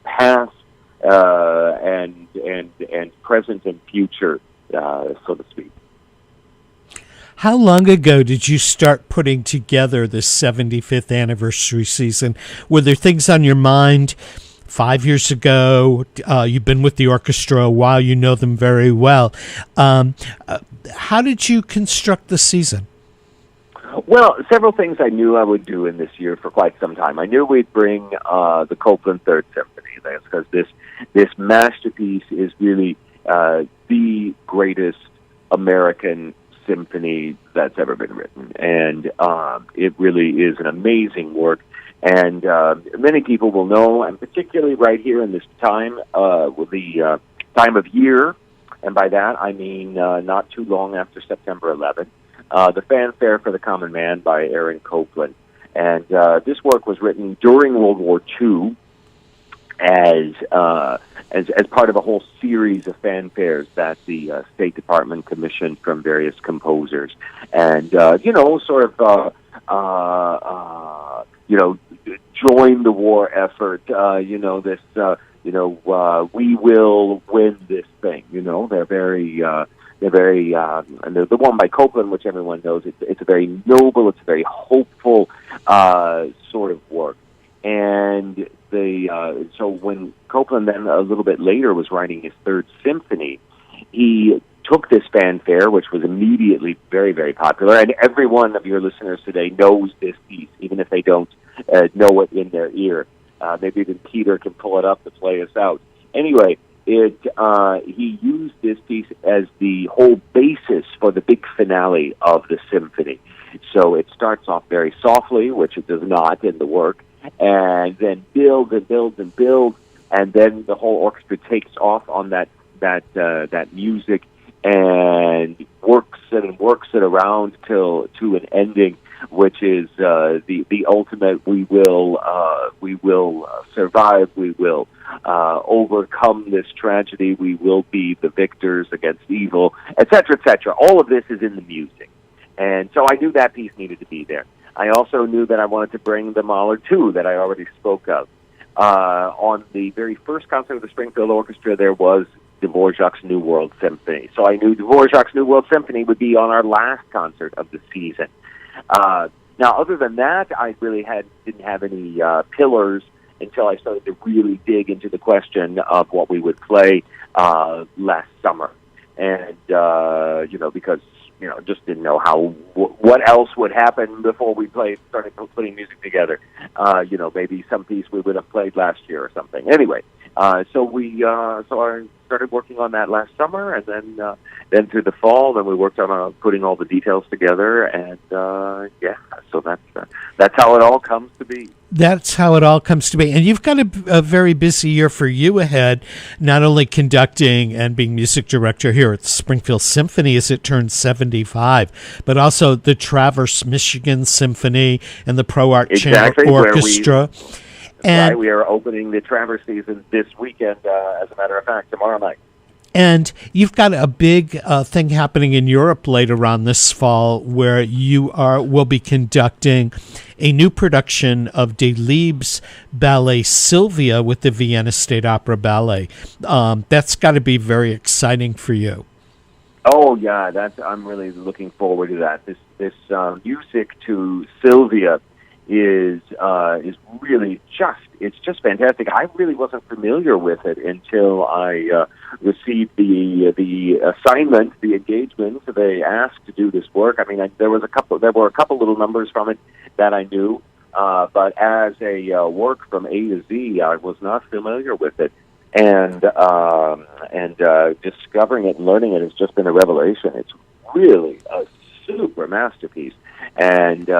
past and present and future, so to speak. How long ago did you start putting together this 75th anniversary season? Were there things on your mind 5 years ago? You've been with the orchestra a while. You know them very well. How did you construct the season? Well, several things I knew I would do in this year for quite some time. I knew we'd bring the Copland Third Symphony. That's because this masterpiece is really the greatest American symphony that's ever been written, and it really is an amazing work. And many people will know, and particularly right here in this time, with the time of year, and by that I mean not too long after September 11th, the Fanfare for the Common Man by Aaron Copland. And this work was written during World War II as part of a whole series of fanfares that the State Department commissioned from various composers, and join the war effort. We will win this thing. They're very. And the one by Copland, which everyone knows, it's a very noble, it's a very hopeful sort of work. And so when Copland then a little bit later was writing his Third Symphony, he took this fanfare, which was immediately very, very popular, and every one of your listeners today knows this piece, even if they don't know it in their ear. Maybe even Peter can pull it up to play us out. Anyway, he used this piece as the whole basis for the big finale of the symphony. So it starts off very softly, which it does not in the work, and then builds and builds and builds, and then the whole orchestra takes off on that music and works it around to an ending, which is the ultimate. We will survive. We will overcome this tragedy. We will be the victors against evil, etc., etc. All of this is in the music, and so I knew that piece needed to be there. I also knew that I wanted to bring the Mahler 2 that I already spoke of. On the very first concert of the Springfield Orchestra, there was Dvorak's New World Symphony. So I knew Dvorak's New World Symphony would be on our last concert of the season. Now, other than that, I really didn't have any pillars until I started to really dig into the question of what we would play last summer. And, because just didn't know what else would happen before we started putting music together. Maybe some piece we would have played last year or something. Anyway, so I started started working on that last summer, and then through the fall, then we worked on putting all the details together, and so that's how it all comes to be. That's how it all comes to be. And you've got a very busy year for you ahead, not only conducting and being music director here at the Springfield Symphony as it turns 75, but also the Traverse Michigan Symphony and the Pro Art Chamber Orchestra. And we are opening the Traverse season this weekend, as a matter of fact, tomorrow night. And you've got a big thing happening in Europe later on this fall where you will be conducting a new production of Delibes' ballet Sylvia with the Vienna State Opera Ballet. That's got to be very exciting for you. Oh, yeah, I'm really looking forward to that. This music to Sylvia is really just fantastic. I really wasn't familiar with it until I received the assignment, the engagement. So they asked to do this work. I mean, there were a couple little numbers from it that I knew, but as a work from A to Z, I was not familiar with it. And discovering it and learning it has just been a revelation. It's really a super masterpiece. And we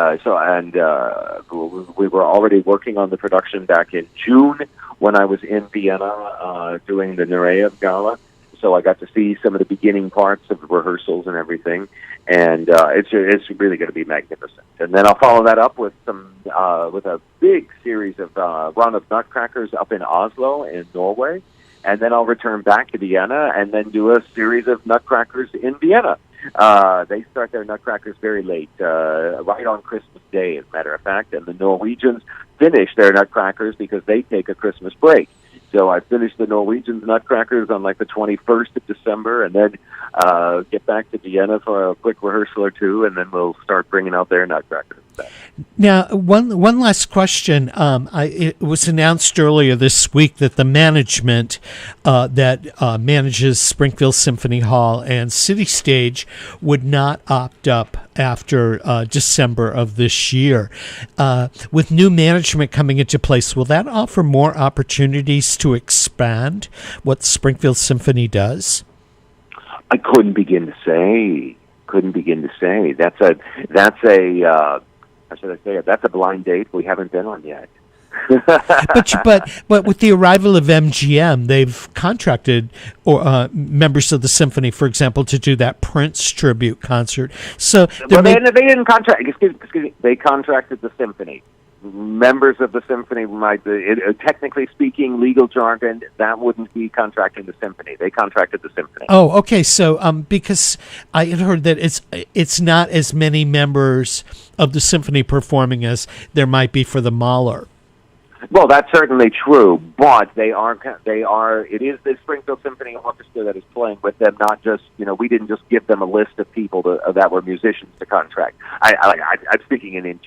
were already working on the production back in June when I was in Vienna doing the Nureyev Gala. So I got to see some of the beginning parts of the rehearsals and everything, and it's really going to be magnificent. And then I'll follow that up with with a big series of run of Nutcrackers up in Oslo in Norway, and then I'll return back to Vienna and then do a series of Nutcrackers in Vienna. They start their Nutcrackers very late, right on Christmas Day, as a matter of fact, and the Norwegians finish their Nutcrackers because they take a Christmas break. So I finished the Norwegians' Nutcrackers on like the 21st of December, and then get back to Vienna for a quick rehearsal or two, and then we'll start bringing out their Nutcrackers. Now, one last question. It was announced earlier this week that the management that manages Springfield Symphony Hall and City Stage would not opt up after December of this year. With new management coming into place, will that offer more opportunities to expand what Springfield Symphony does? I couldn't begin to say. That's a how should I say it? That's a blind date we haven't been on yet. but with the arrival of MGM, they've contracted members of the symphony, for example, to do that Prince tribute concert. So they didn't contract. Excuse me. They contracted the symphony. Members of the symphony technically speaking, legal jargon, that wouldn't be contracting the symphony. They contracted the symphony. Oh, okay. So because I had heard that it's not as many members of the symphony performing as there might be for the Mahler. Well, that's certainly true, but it is the Springfield Symphony Orchestra that is playing with them, not just, we didn't just give them a list of people that were musicians to contract. I'm speaking in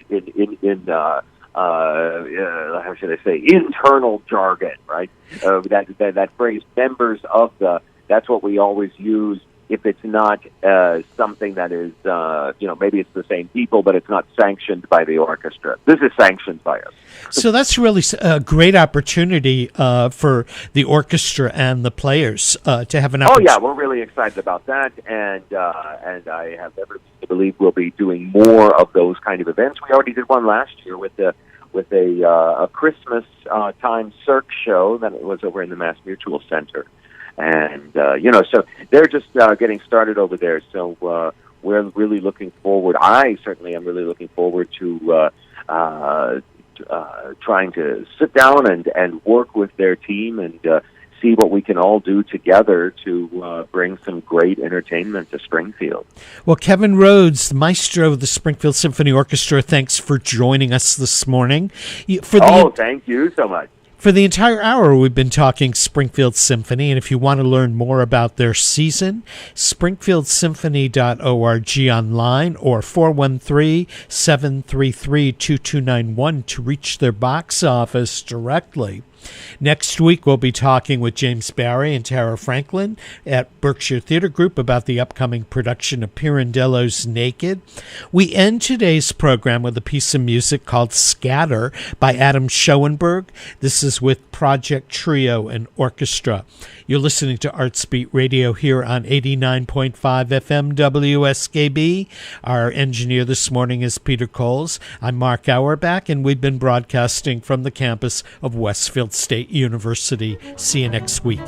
how should I say, internal jargon, right? That phrase, members of that's what we always use if it's not something that is, maybe it's the same people, but it's not sanctioned by the orchestra. This is sanctioned by us. So that's really a great opportunity for the orchestra and the players to have an opportunity. Oh, yeah, we're really excited about that, and I have every reason to believe we'll be doing more of those kind of events. We already did one last year with a Christmas time Cirque show that was over in the Mass Mutual Center. And, so they're just getting started over there. So we're really looking forward. I certainly am really looking forward to trying to sit down and work with their team and see what we can all do together to bring some great entertainment to Springfield. Well, Kevin Rhodes, the maestro of the Springfield Symphony Orchestra, thanks for joining us this morning. Thank you so much. For the entire hour, we've been talking Springfield Symphony, and if you want to learn more about their season, springfieldsymphony.org online or 413-733-2291 to reach their box office directly. Next week, we'll be talking with James Barry and Tara Franklin at Berkshire Theater Group about the upcoming production of Pirandello's Naked. We end today's program with a piece of music called Scatter by Adam Schoenberg. This is with Project Trio and Orchestra. You're listening to Artsbeat Radio here on 89.5 FM WSKB. Our engineer this morning is Peter Coles. I'm Mark Auerbach, and we've been broadcasting from the campus of Westfield State University. See you next week.